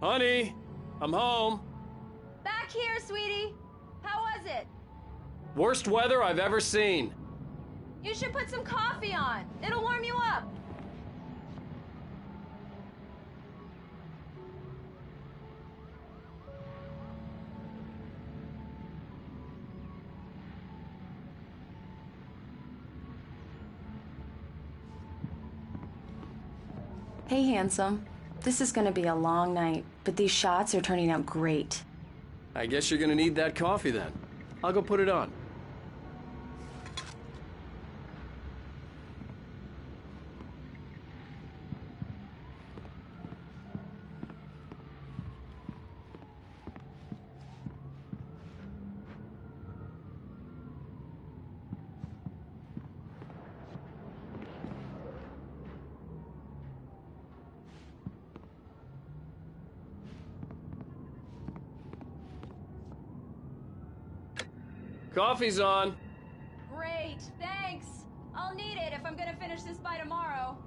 Honey, I'm home. Back here, sweetie. How was it? Worst weather I've ever seen. You should put some coffee on. It'll warm you up. Hey, handsome. This is gonna be a long night, but these shots are turning out great. I guess you're gonna need that coffee then. I'll go put it on. Coffee's on. Great, thanks. I'll need it if I'm gonna finish this by tomorrow.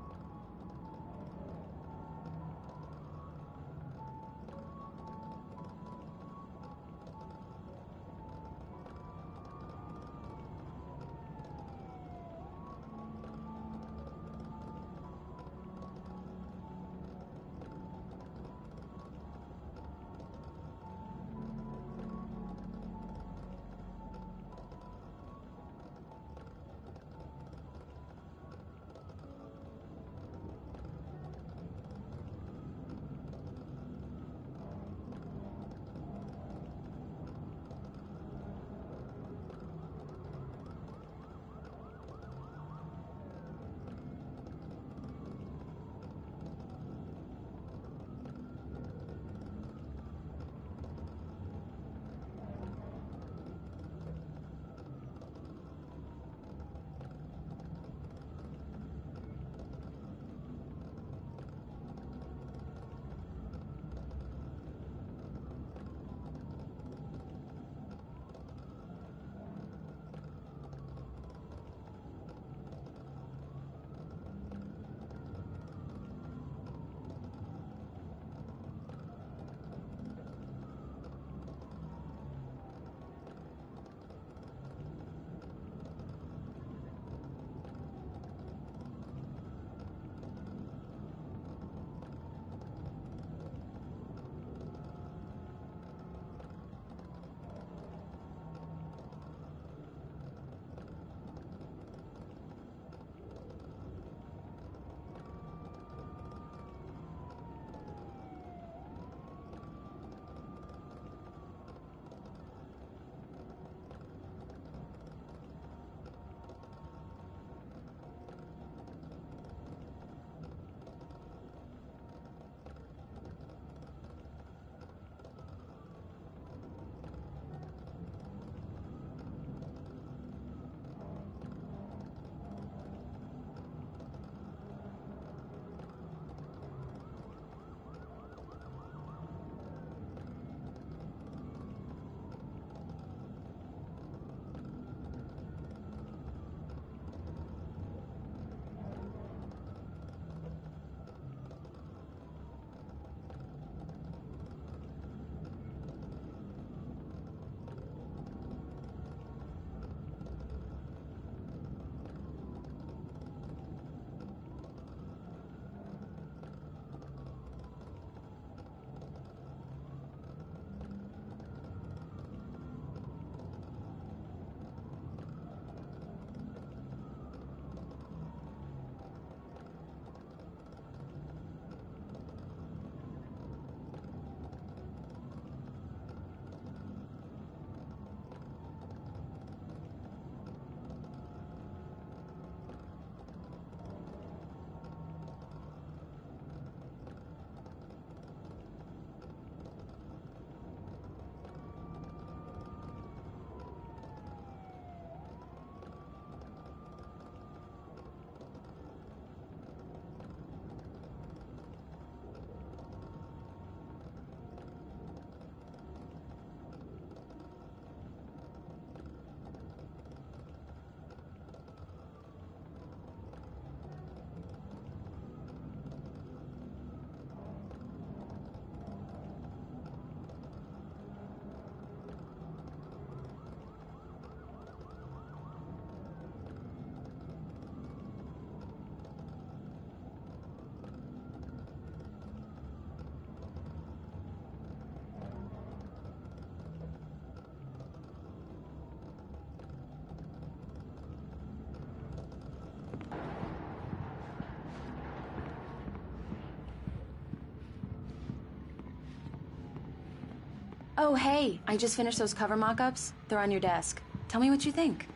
Oh, hey, I just finished those cover mock-ups. They're on your desk. Tell me what you think.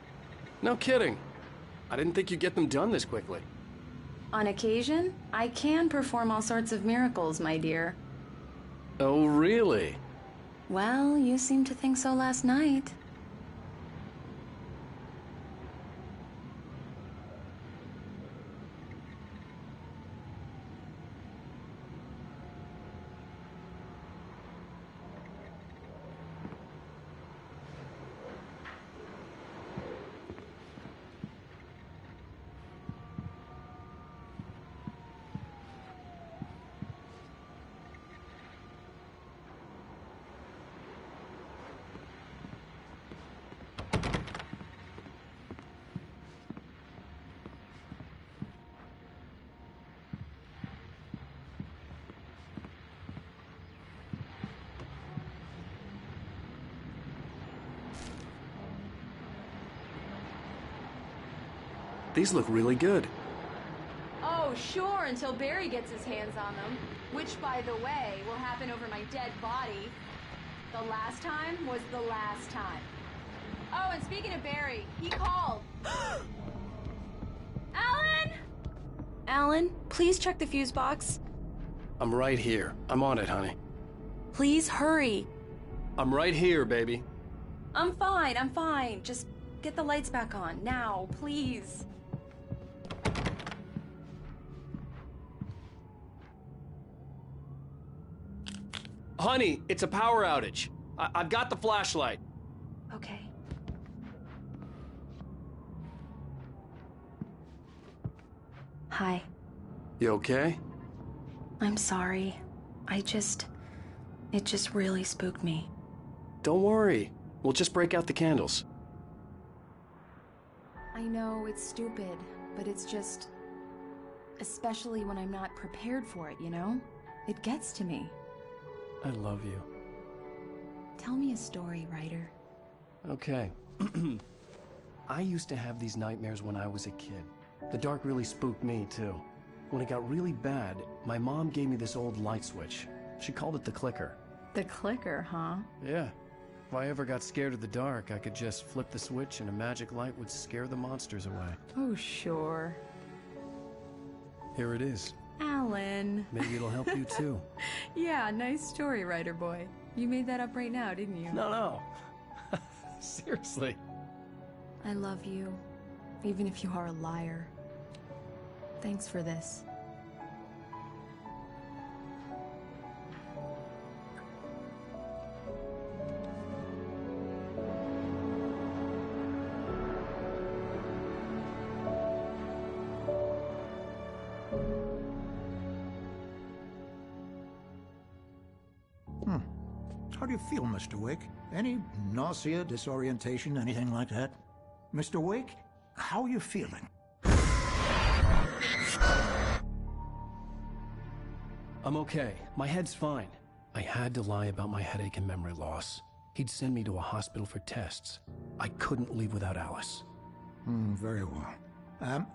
No kidding. I didn't think you'd get them done this quickly. On occasion, I can perform all sorts of miracles, my dear. Oh, really? Well, you seemed to think so last night. These look really good. Oh, sure, until Barry gets his hands on them. Which, by the way, will happen over my dead body. The last time was the last time. Oh, and speaking of Barry, he called. Alan! Alan, please check the fuse box. I'm right here. I'm on it, honey. Please hurry. I'm right here, baby. I'm fine. Just get the lights back on, now, please. Honey, it's a power outage. I've got the flashlight. Okay. Hi. You okay? I'm sorry. It just really spooked me. Don't worry. We'll just break out the candles. I know it's stupid, but it's just... especially when I'm not prepared for it, you know? It gets to me. I love you. Tell me a story, writer. Okay. I used to have these nightmares when I was a kid. The dark really spooked me, too. When it got really bad, my mom gave me this old light switch. She called it the clicker. The clicker, huh? Yeah. If I ever got scared of the dark, I could just flip the switch and a magic light would scare the monsters away. Oh, sure. Here it is. Alan. Maybe it'll help you, too. Yeah, nice story, writer boy. You made that up right now, didn't you? No. Seriously. I love you, even if you are a liar. Thanks for this. How do you feel, Mr. Wake? Any nausea, disorientation, anything like that? Mr. Wake, how are you feeling? I'm okay. My head's fine. I had to lie about my headache and memory loss. He'd send me to a hospital for tests. I couldn't leave without Alice. Very well.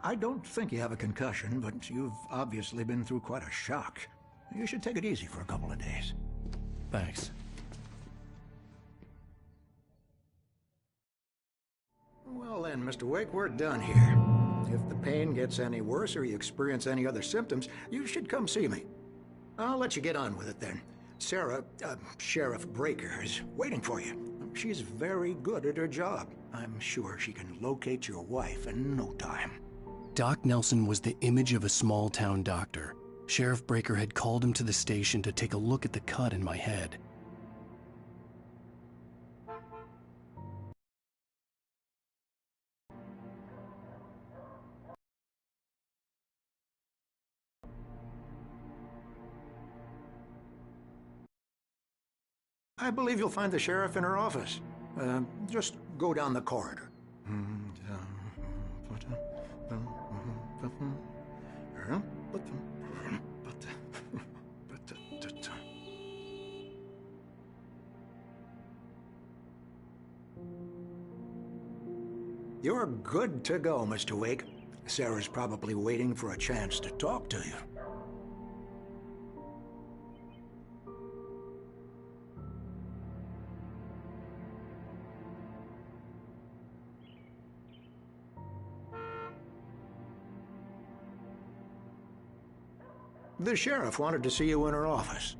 I don't think you have a concussion, but you've obviously been through quite a shock. You should take it easy for a couple of days. Thanks. Well then, Mr. Wake, we're done here. If the pain gets any worse or you experience any other symptoms, you should come see me. I'll let you get on with it then. Sarah, Sheriff Breaker, is waiting for you. She's very good at her job. I'm sure she can locate your wife in no time. Doc Nelson was the image of a small-town doctor. Sheriff Breaker had called him to the station to take a look at the cut in my head. I believe you'll find the sheriff in her office. Just go down the corridor. You're good to go, Mr. Wake. Sarah's probably waiting for a chance to talk to you. The sheriff wanted to see you in her office.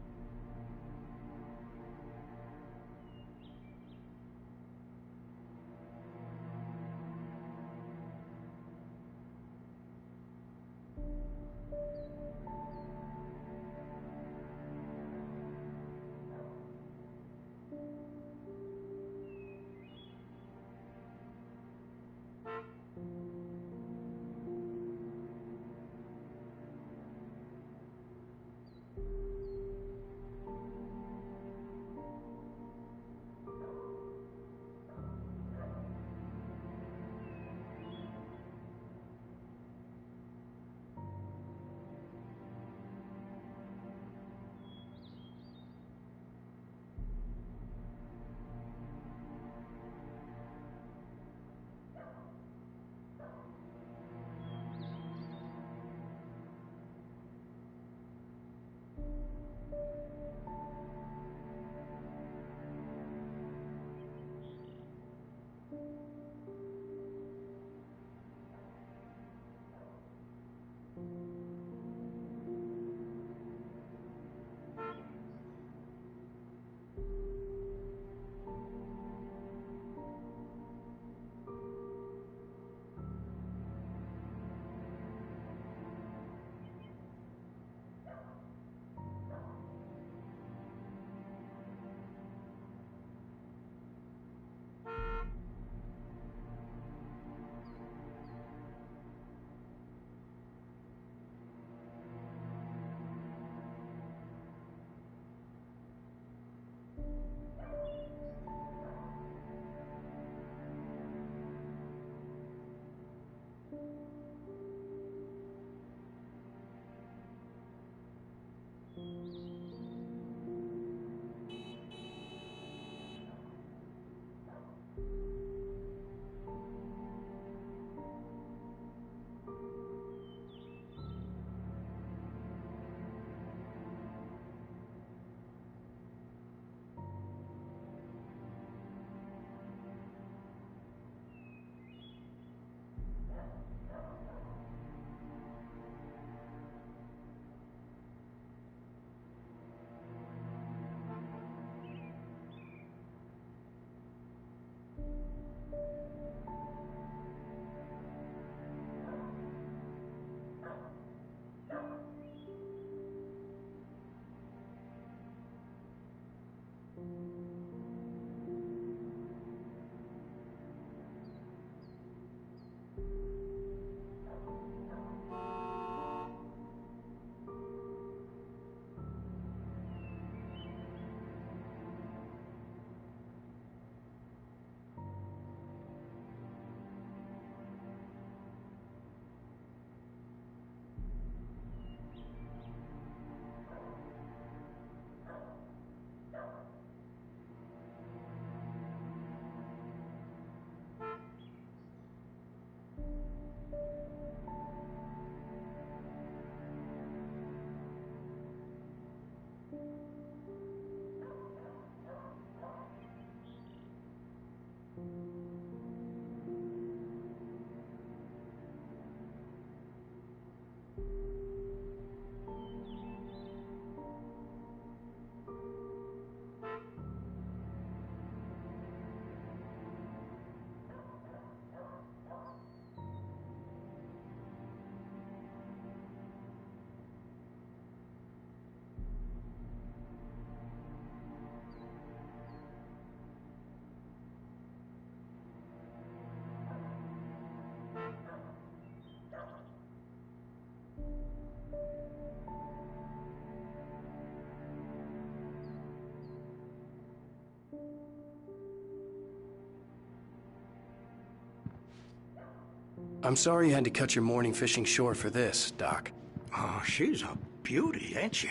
I'm sorry you had to cut your morning fishing short for this, Doc. Oh, she's a beauty, ain't she?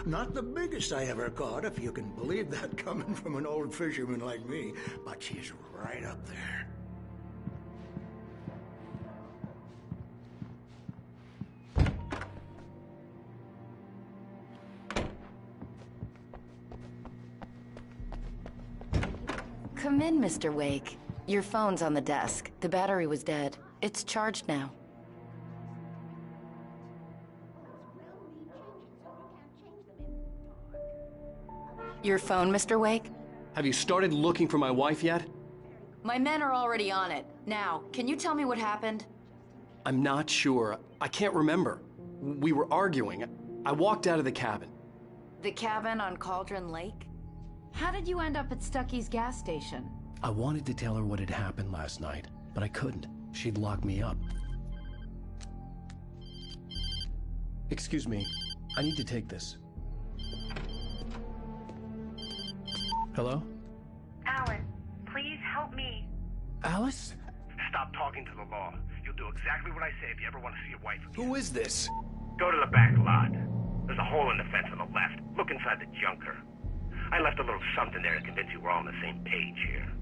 Not the biggest I ever caught, if you can believe that coming from an old fisherman like me, but she's right up there. Come in, Mr. Wake. Your phone's on the desk. The battery was dead. It's charged now. Your phone, Mr. Wake? Have you started looking for my wife yet? My men are already on it. Now, can you tell me what happened? I'm not sure. I can't remember. We were arguing. I walked out of the cabin. The cabin on Cauldron Lake? How did you end up at Stucky's gas station? I wanted to tell her what had happened last night, but I couldn't. She'd lock me up. Excuse me. I need to take this. Hello? Alan, please help me. Alice? Stop talking to the law. You'll do exactly what I say if you ever want to see your wife again. Who is this? Go to the back lot. There's a hole in the fence on the left. Look inside the junker. I left a little something there to convince you we're all on the same page here.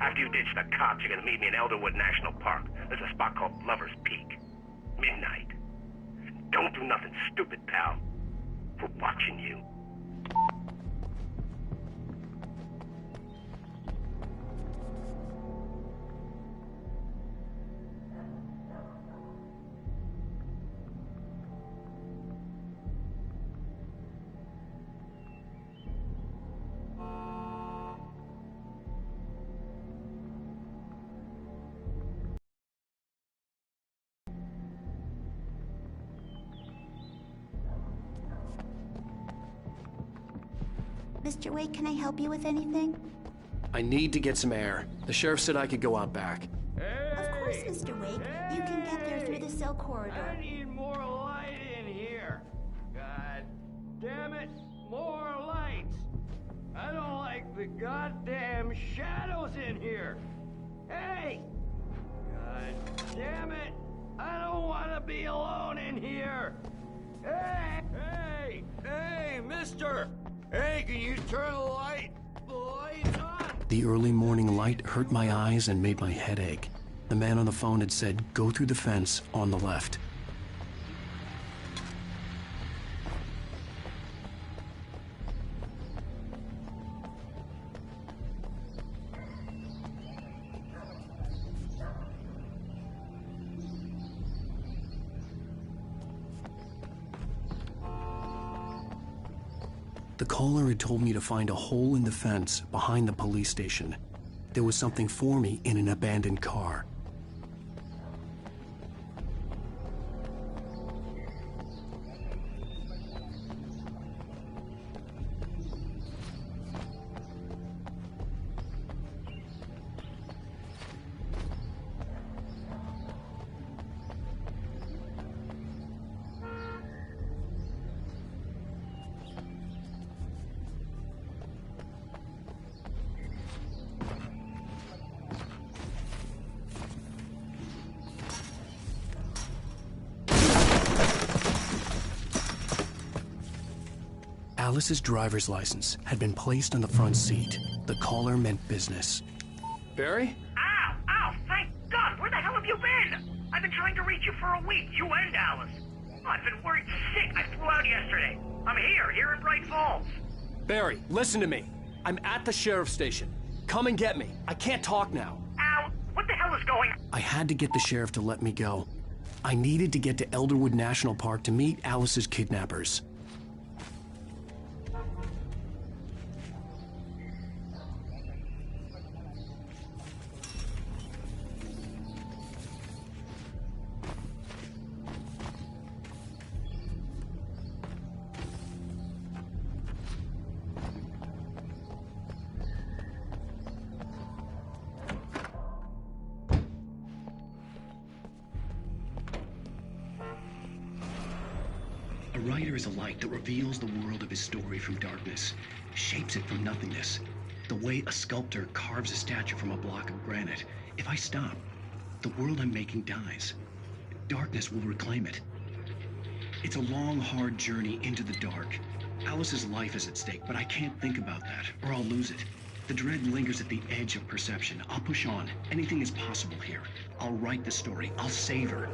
After you ditch the cops, you're gonna meet me in Elderwood National Park. There's a spot called Lover's Peak. Midnight. Don't do nothing stupid, pal. We're watching you. Mr. Wake, can I help you with anything? I need to get some air. The sheriff said I could go out back. Of course, Mr. Wake. You can get there through the cell corridor. I need more light in here. God damn it, more lights. I don't like the goddamn shadows in here. Hey! God damn it, I don't want to be alone in here. Hey, mister. Hey, can you turn the lights on? The early morning light hurt my eyes and made my head ache. The man on the phone had said, go through the fence on the left. The caller had told me to find a hole in the fence behind the police station. There was something for me in an abandoned car. Alice's driver's license had been placed on the front seat. The caller meant business. Barry? Ow! Ow! Thank God! Where the hell have you been? I've been trying to reach you for a week, you and Alice. I've been worried sick. I flew out yesterday. I'm here in Bright Falls. Barry, listen to me. I'm at the sheriff's station. Come and get me. I can't talk now. Al, what the hell is going on? I had to get the sheriff to let me go. I needed to get to Elderwood National Park to meet Alice's kidnappers. A writer is a light that reveals the world of his story from darkness, shapes it from nothingness. The way a sculptor carves a statue from a block of granite. If I stop, the world I'm making dies. Darkness will reclaim it. It's a long, hard journey into the dark. Alice's life is at stake, but I can't think about that, or I'll lose it. The dread lingers at the edge of perception. I'll push on. Anything is possible here. I'll write the story. I'll save her.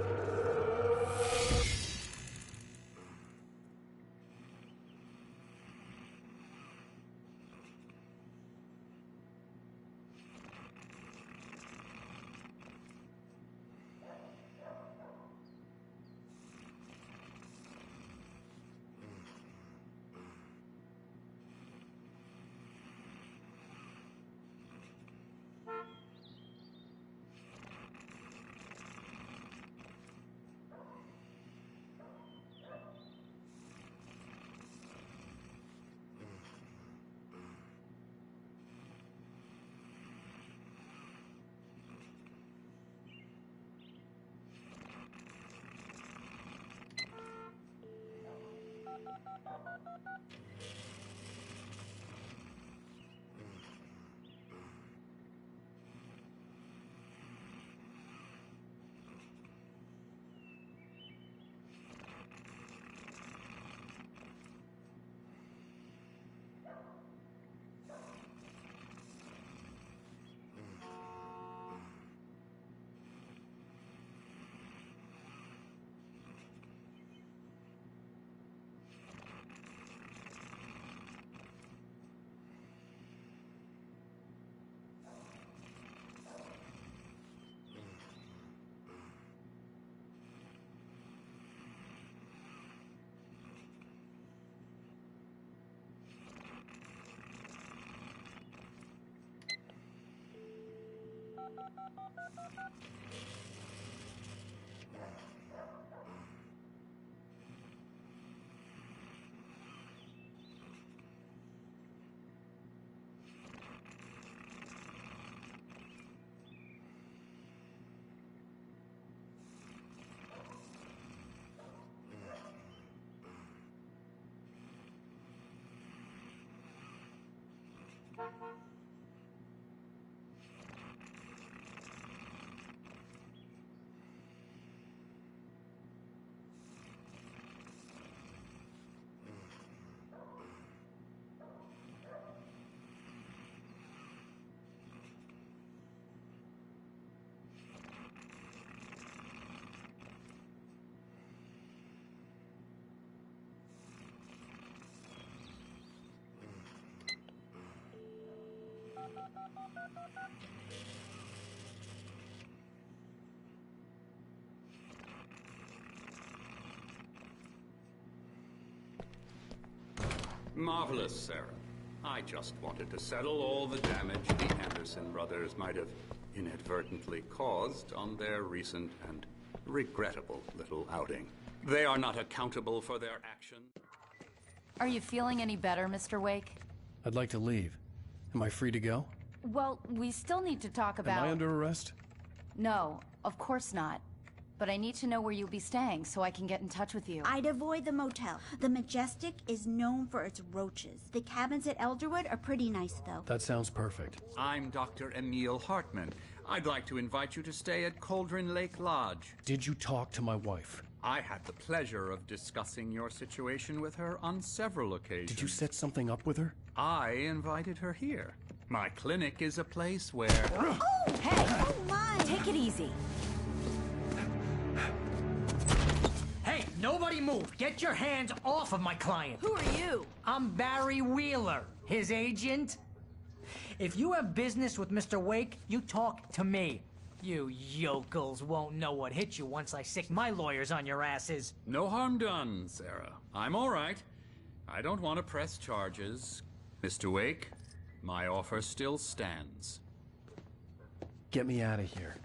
Marvelous, Sarah. I just wanted to settle all the damage the Anderson brothers might have inadvertently caused on their recent and regrettable little outing. They are not accountable for their actions. Are you feeling any better, Mr. Wake? I'd like to leave. Am I free to go? Well, we still need to talk about... Am I under arrest? No, of course not. But I need to know where you'll be staying so I can get in touch with you. I'd avoid the motel. The Majestic is known for its roaches. The cabins at Elderwood are pretty nice, though. That sounds perfect. I'm Dr. Emil Hartman. I'd like to invite you to stay at Cauldron Lake Lodge. Did you talk to my wife? I had the pleasure of discussing your situation with her on several occasions. Did you set something up with her? I invited her here. My clinic is a place where... Oh! Hey! Oh, my! Take it easy. Hey, nobody move! Get your hands off of my client! Who are you? I'm Barry Wheeler, his agent. If you have business with Mr. Wake, you talk to me. You yokels won't know what hit you once I sick my lawyers on your asses. No harm done, Sarah. I'm all right. I don't want to press charges. Mr. Wake, my offer still stands. Get me out of here.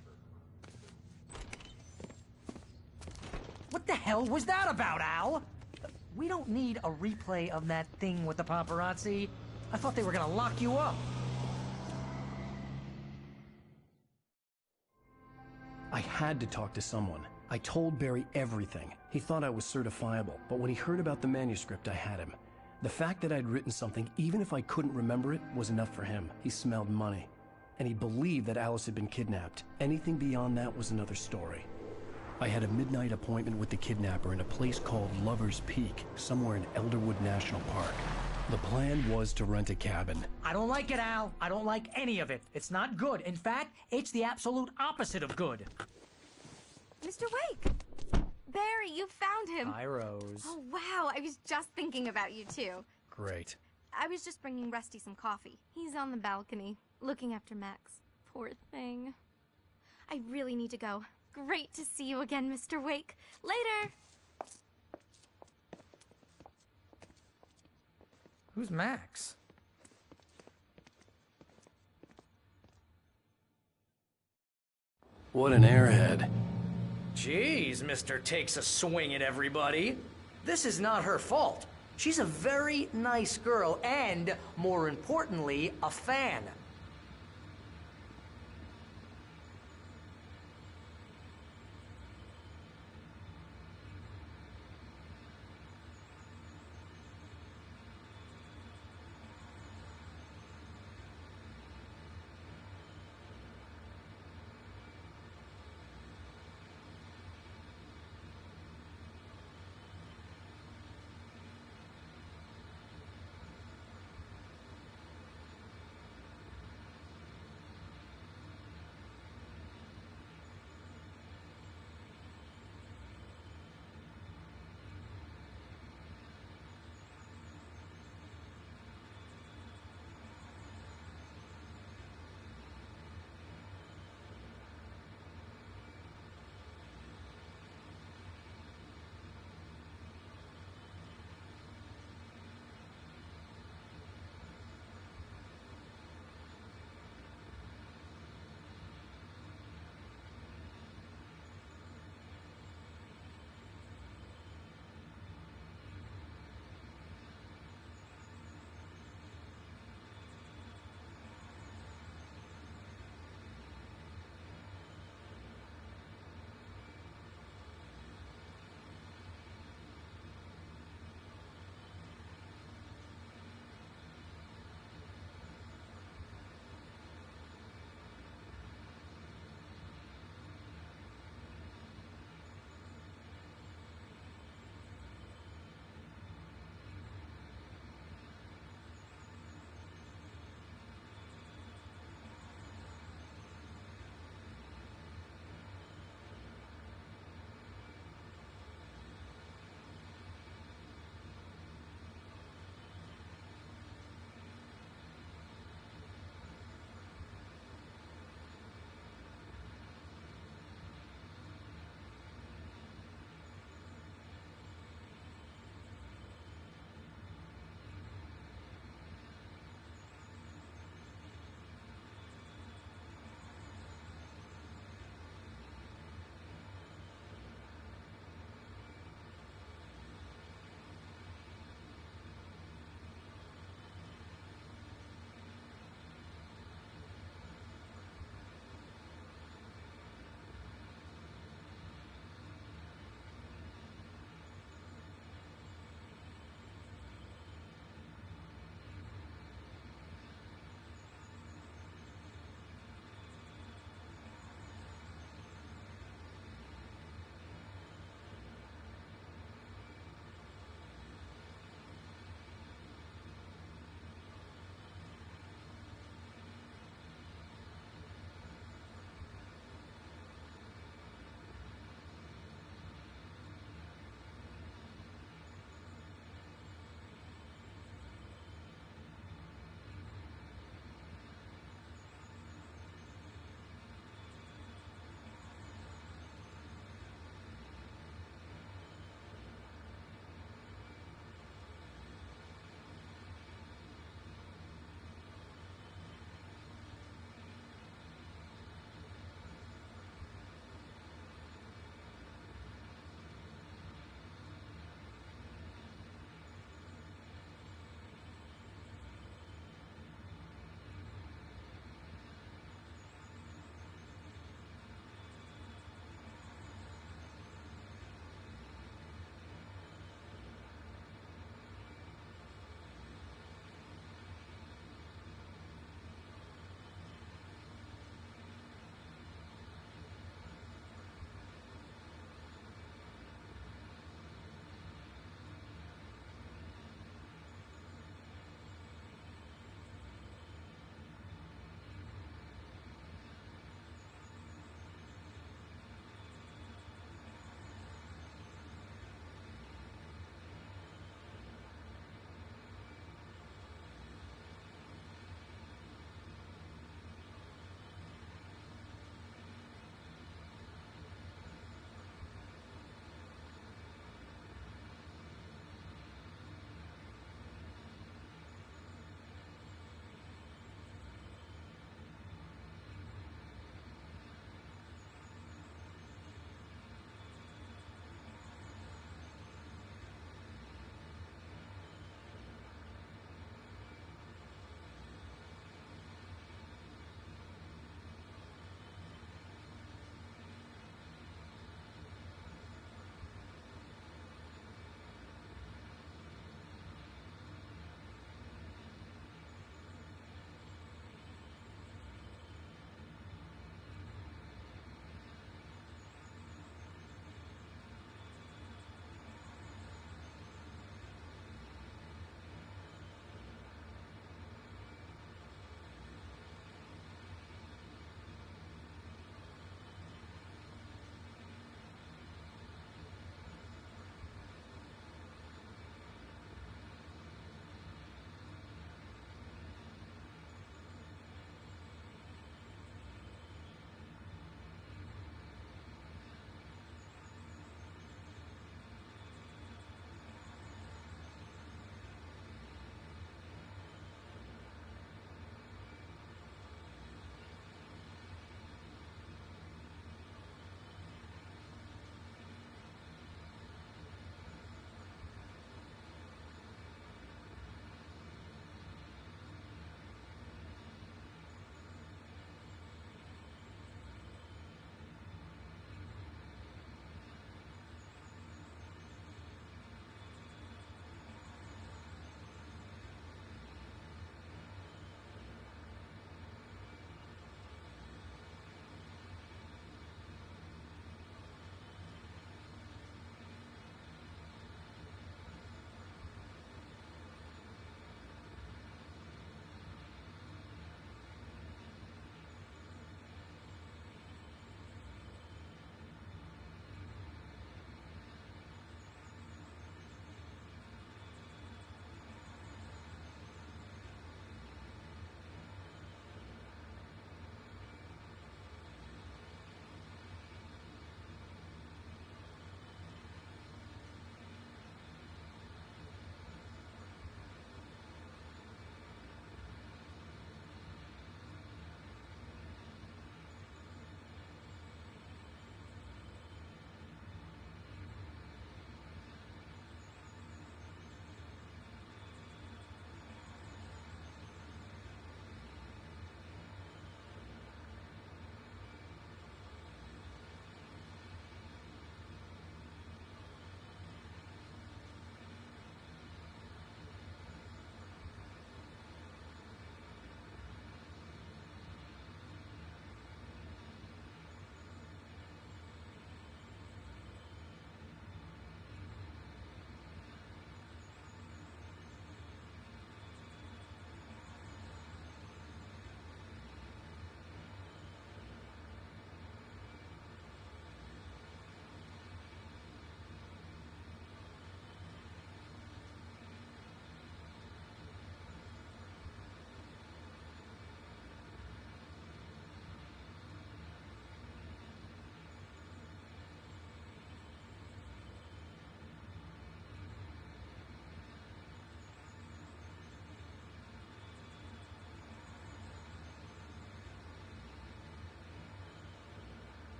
What the hell was that about, Al? We don't need a replay of that thing with the paparazzi. I thought they were gonna lock you up. I had to talk to someone. I told Barry everything. He thought I was certifiable, but when he heard about the manuscript, I had him. The fact that I'd written something, even if I couldn't remember it, was enough for him. He smelled money. And he believed that Alice had been kidnapped. Anything beyond that was another story. I had a midnight appointment with the kidnapper in a place called Lover's Peak, somewhere in Elderwood National Park. The plan was to rent a cabin. I don't like it, Al. I don't like any of it. It's not good. In fact, it's the absolute opposite of good. Mr. Wake! Barry, you found him! Hi, Rose. Oh, wow. I was just thinking about you, too. Great. I was just bringing Rusty some coffee. He's on the balcony, looking after Max. Poor thing. I really need to go. Great to see you again, Mr. Wake. Later! Who's Max? What an airhead. Jeez, Mr. Takes a swing at everybody. This is not her fault. She's a very nice girl and, more importantly, a fan.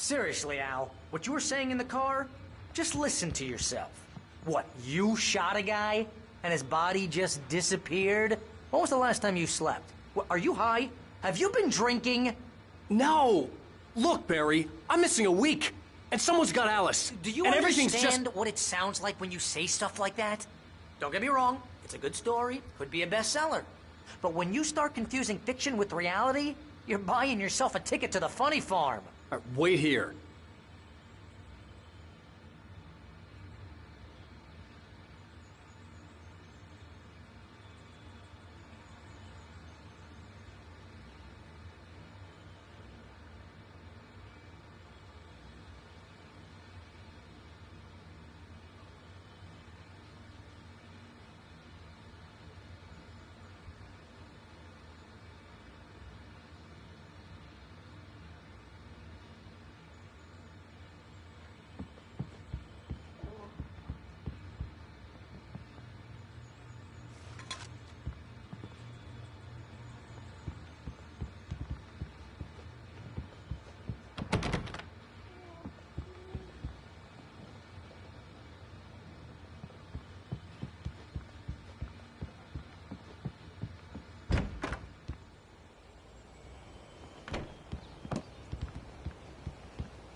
Seriously, Al, what you were saying in the car, just listen to yourself. What, you shot a guy and his body just disappeared? When was the last time you slept? What, are you high? Have you been drinking? No! Look, Barry, I'm missing a week, and someone's got Alice. Do you and understand what it sounds like when you say stuff like that? Don't get me wrong, it's a good story, could be a bestseller. But when you start confusing fiction with reality, you're buying yourself a ticket to the funny farm. All right, wait here.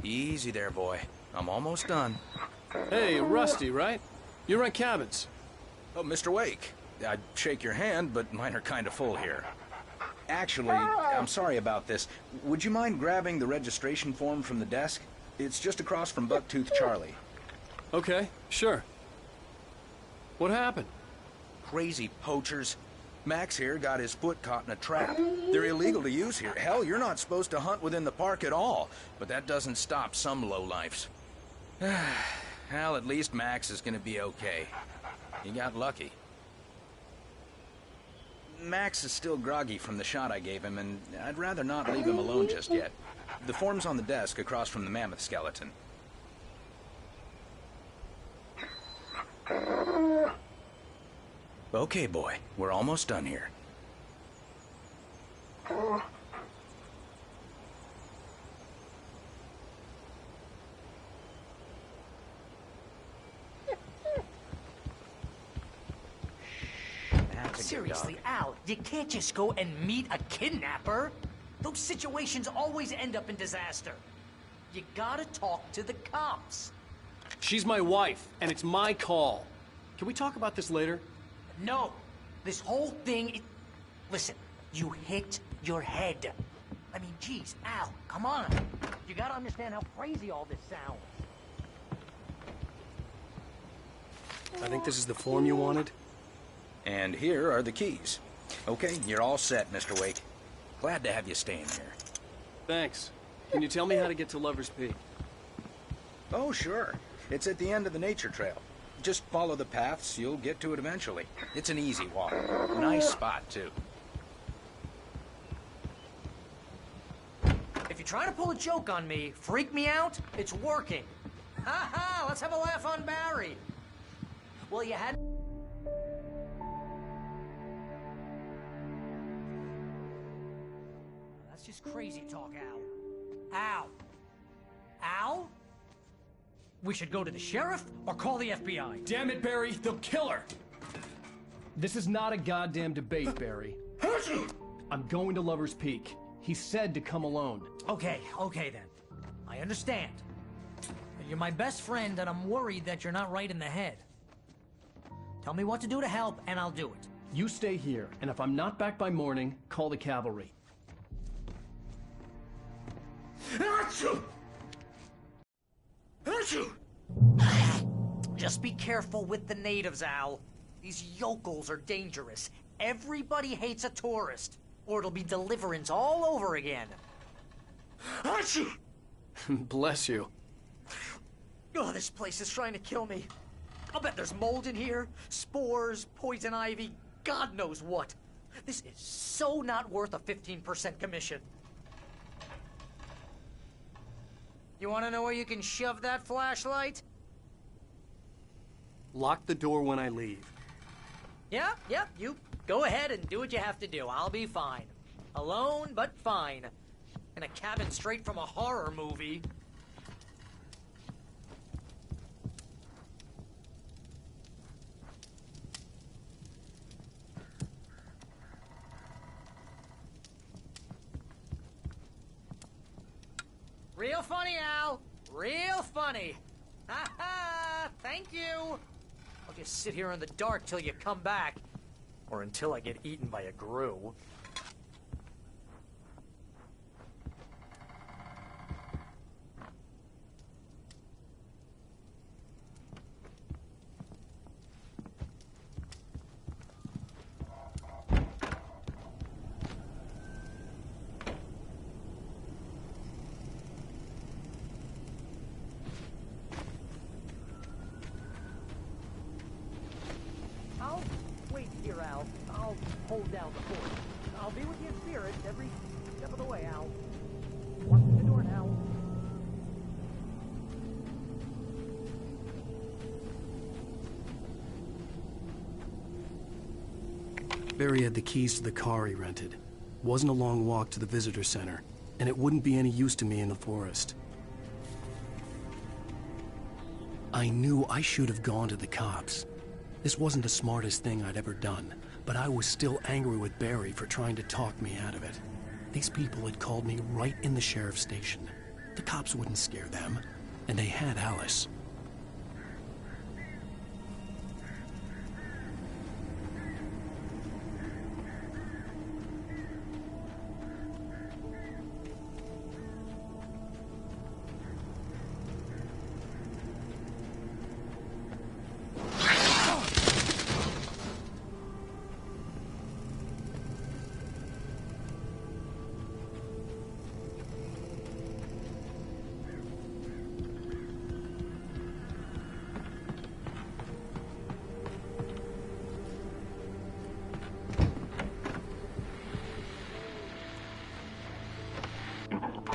Easy there, boy. I'm almost done. Hey, Rusty, right? You rent cabins. Oh, Mr. Wake. I'd shake your hand, but mine are kind of full here. Actually, I'm sorry about this. Would you mind grabbing the registration form from the desk? It's just across from Bucktooth Charlie. Okay, sure. What happened? Crazy poachers. Max here got his foot caught in a trap. They're illegal to use here. Hell, you're not supposed to hunt within the park at all. But that doesn't stop some lowlifes. Well, at least Max is gonna be okay. He got lucky. Max is still groggy from the shot I gave him, and I'd rather not leave him alone just yet. The form's on the desk across from the mammoth skeleton. Okay, boy. We're almost done here. Seriously, Al, you can't just go and meet a kidnapper. Those situations always end up in disaster. You gotta talk to the cops. She's my wife, and it's my call. Can we talk about this later? No. This whole thing... Listen, you hit your head. I mean, geez, Al, come on. You gotta understand how crazy all this sounds. I think this is the form you wanted. And here are the keys. Okay, you're all set, Mr. Wake. Glad to have you staying here. Thanks. Can you tell me how to get to Lover's Peak? Oh, sure. It's at the end of the nature trail. Just follow the paths, you'll get to it eventually. It's an easy walk. Nice spot, too. If you're trying to pull a joke on me, freak me out, it's working. Ha ha, let's have a laugh on Barry. Well, you had... That's just crazy talk, Al. Al? Al? We should go to the sheriff or call the FBI. Damn it, Barry, they'll kill her! This is not a goddamn debate, Barry. I'm going to Lover's Peak. He said to come alone. Okay then. I understand. You're my best friend, and I'm worried that you're not right in the head. Tell me what to do to help, and I'll do it. You stay here, and if I'm not back by morning, call the cavalry. Just be careful with the natives, Al. These yokels are dangerous. Everybody hates a tourist, or it'll be Deliverance all over again. Bless you. Oh, this place is trying to kill me. I'll bet there's mold in here, spores, poison ivy, God knows what. This is so not worth a 15% commission. You want to know where you can shove that flashlight? Lock the door when I leave. Yeah, you go ahead and do what you have to do. I'll be fine. Alone, but fine. In a cabin straight from a horror movie. Real funny, Al. Real funny. Ha ha! Thank you. I'll just sit here in the dark till you come back. Or until I get eaten by a grue. I'll wait here, Al. I'll hold down the fort. I'll be with you in spirit every step of the way, Al. Walk through the door now. Barry had the keys to the car he rented. Wasn't a long walk to the visitor center, and it wouldn't be any use to me in the forest. I knew I should have gone to the cops. This wasn't the smartest thing I'd ever done, but I was still angry with Barry for trying to talk me out of it. These people had called me right in the sheriff's station. The cops wouldn't scare them, and they had Alice.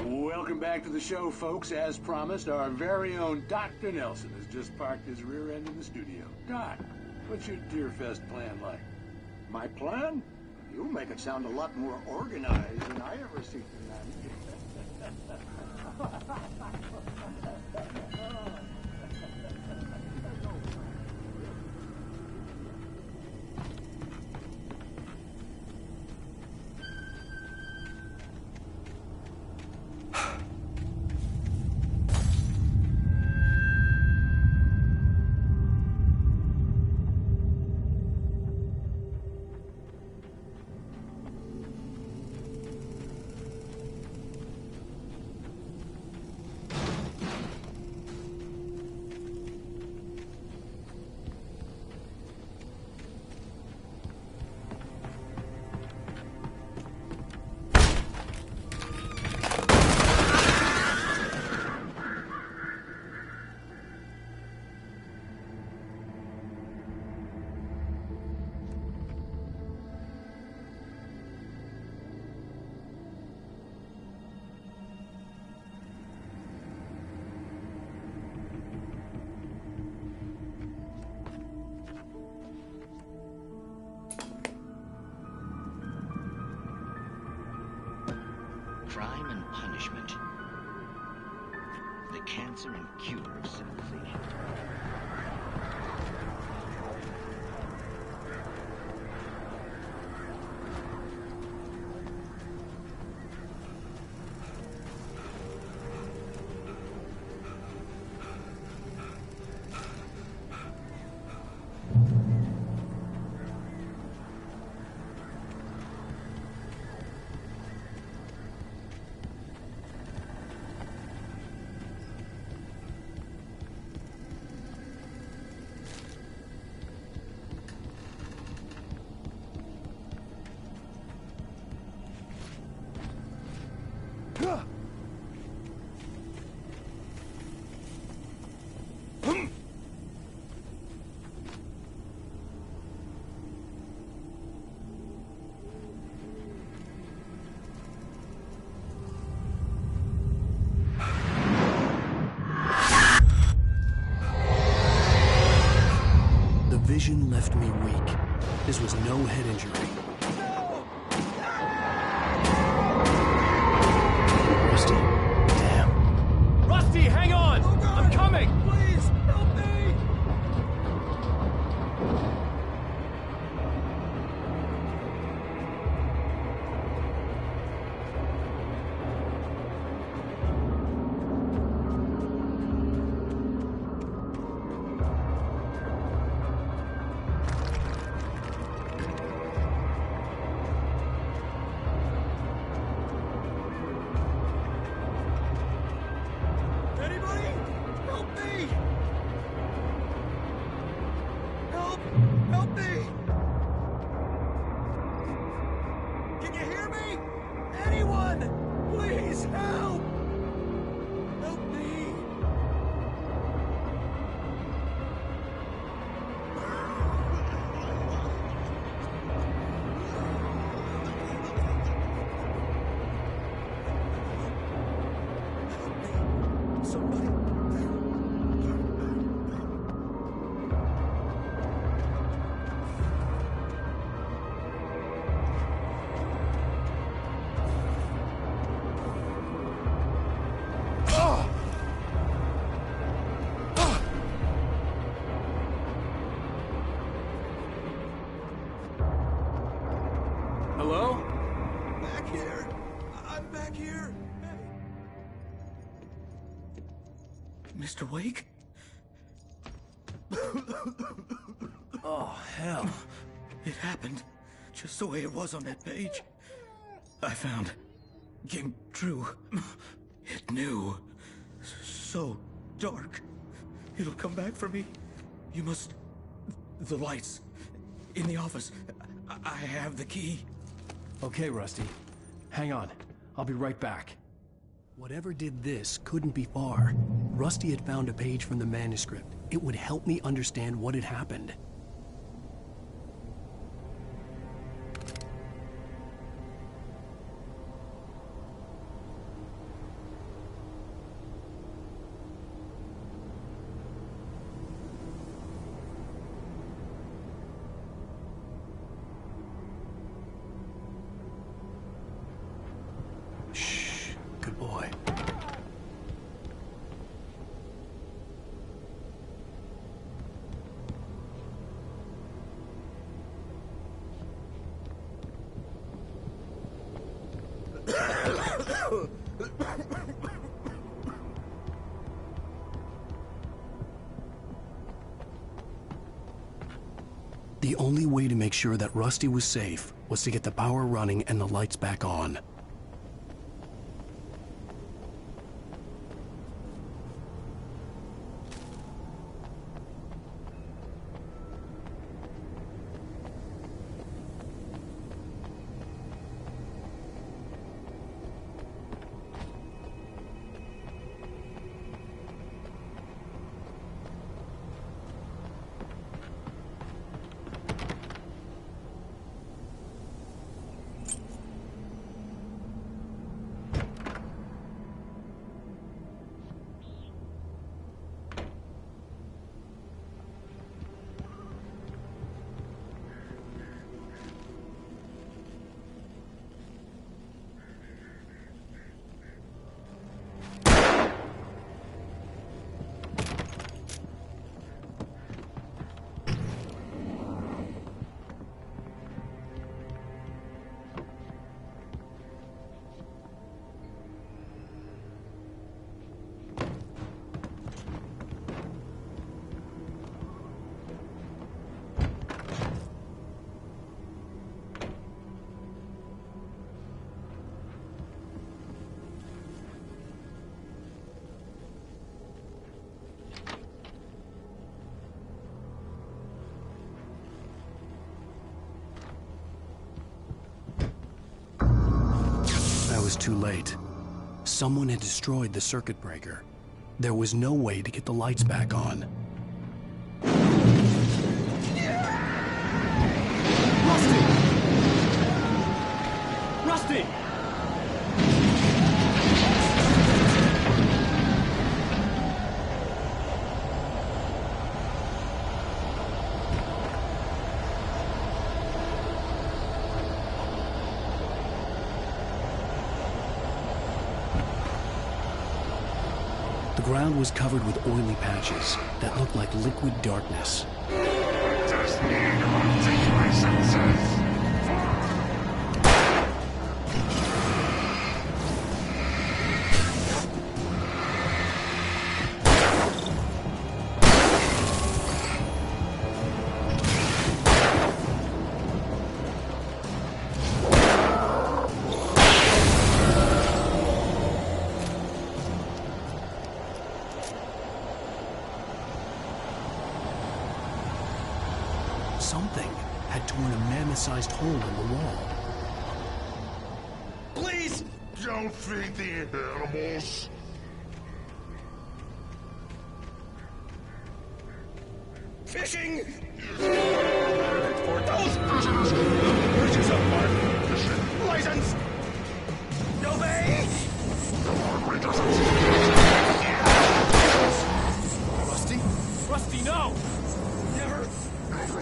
Welcome back to the show, folks. As promised, our very own Dr. Nelson has just parked his rear end in the studio. Doc, what's your Deerfest plan like? My plan? You make it sound a lot more organized than I ever see from Crime and punishment. The cancer and cure of civilization. The vision left me weak. This was no head injury. Rusty, damn. Rusty, hang on! I'm coming! Please, help me! Mr. Wake? Oh, hell. It happened just the way it was on that page. I found. Came true. It knew. So dark. It'll come back for me. You must... The lights. In the office. I have the key. Okay, Rusty. Hang on. I'll be right back. Whatever did this couldn't be far. Rusty had found a page from the manuscript. It would help me understand what had happened. Good boy. The only way to make sure that Rusty was safe was to get the power running and the lights back on. Was too late. Someone had destroyed the circuit breaker. There was no way to get the lights back on. Rusty! Rusty! The ground was covered with oily patches that looked like liquid darkness. Just need to take my senses. Something had torn a mammoth-sized hole in the wall. Please! Don't feed the animals. Fishing! 4,000 visitors! Purchase of mark. Fishing. License! No bay! Rusty? Rusty, no! Never!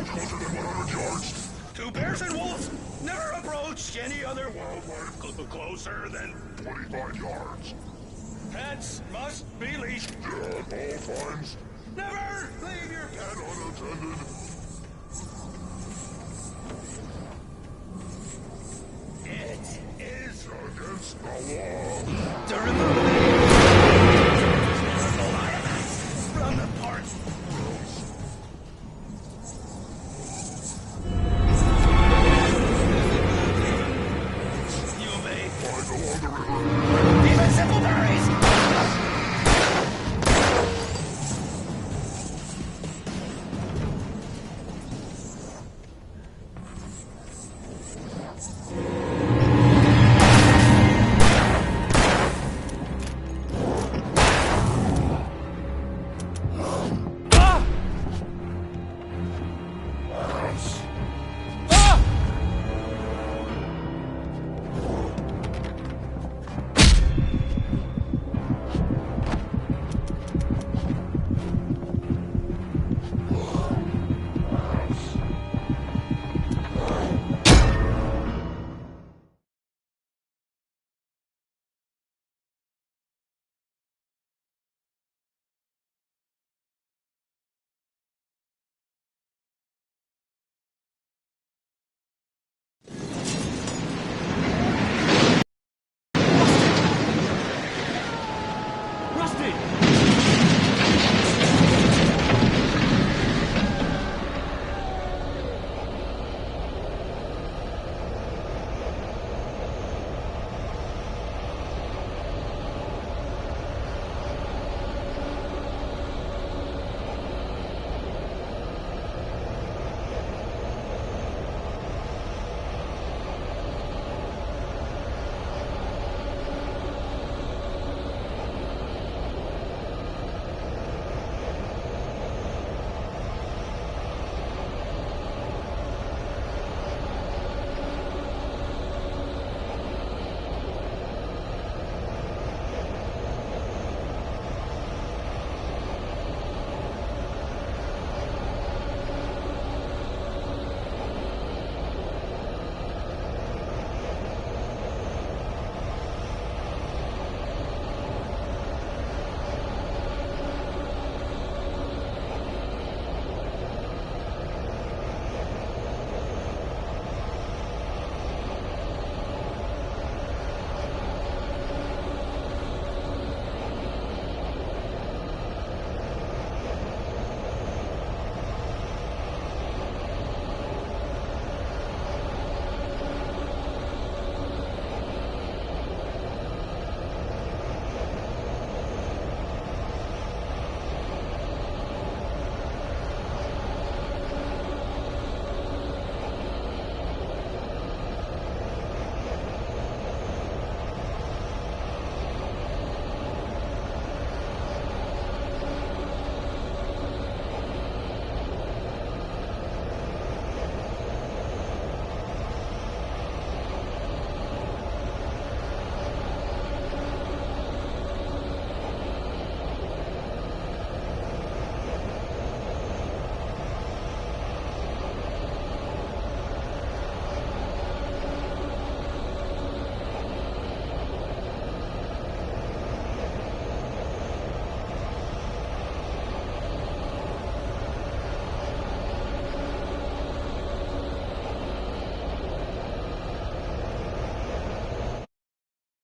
Closer than 100 yards. 2 bears and wolves never approached any other wildlife closer than 25 yards. Pets must be leashed. Yeah, all fines. Never leave your pet unattended. It is against the law to remove